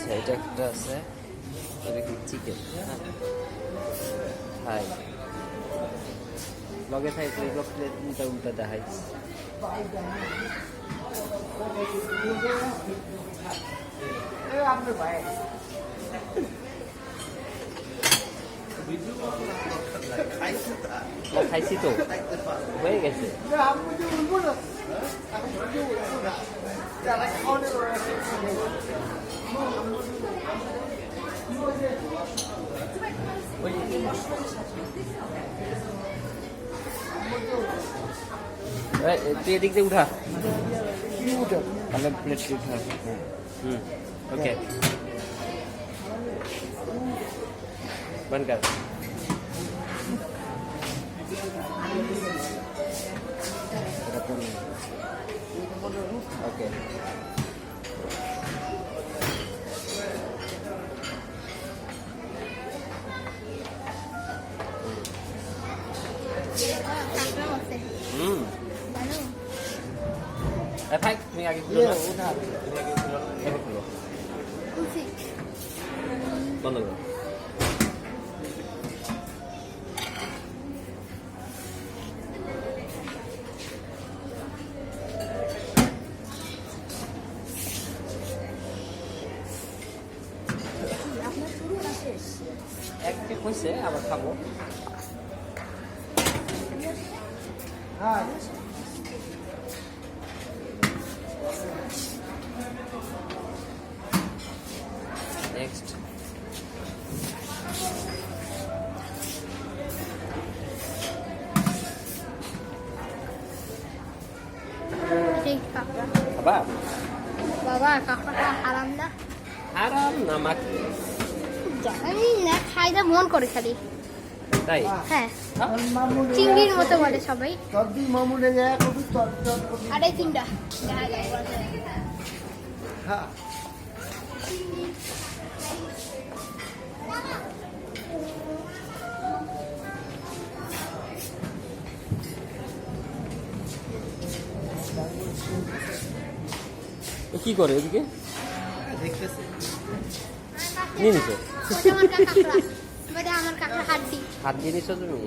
আচ্ছা এটা একটা আছে, এটা কি চিকেন? হাই লগে থাই তো এগুলো প্লেট উল্টা উল্টা দেখাই। খাইছি তো হয়ে গেছে। তুই এদিক দিয়ে উঠা, তাহলে প্লেট উঠা। ওকে बंद कर। ओके भाई मैं आगे खुलो ना, उठा मैं आगे खुलो, ये खुलो बंद करो। এক টিপ হয়েছে, আবার খাবো। নেক্সট বাবা বাবা কাঁকড়া হারাম না? হারাম না মা, জানি না, খাইতে মন করে খালি। তাই হ্যাঁ চিংড়ির মতো বলে সবাই। আরে তিনটা কি করে ওদিকে নিয়ে নিছো? আমার কাঁকড়া হাড্ডি। হাত দিয়ে নিছো তুমি?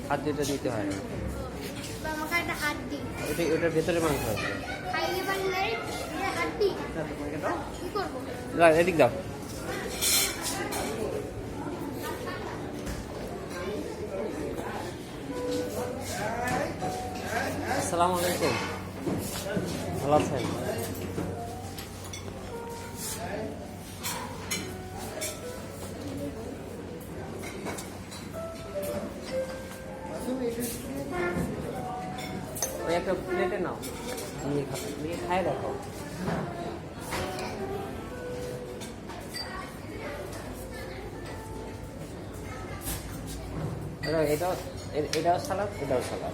হাত দিয়ে নিতে হয়, ওটা ওটার ভেতরে মাংস আছে। এদিক দাও। আসসালামু আলাইকুম, ভালো আছেন? ওই একটা প্লেটে নাও, নিয়ে খাই দেখো। এটাও সালাদ, এটাও সালাদ।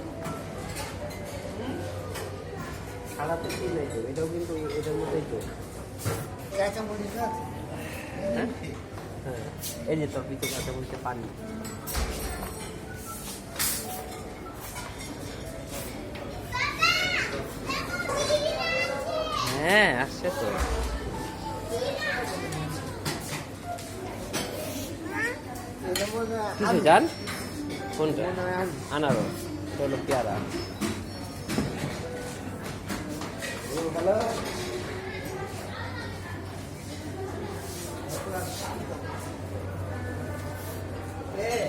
সালাদে কি নেই তো, এটাও কিন্তু এটার মধ্যেই তো। হ্যাঁ হ্যাঁ, এই যে তোর ভিতরে কাঁচা বলতে পানি। হ্যাঁ আসছে তো। কিছু জান কোনটা? আনারস, হলো পেয়ারা। হ্যাঁ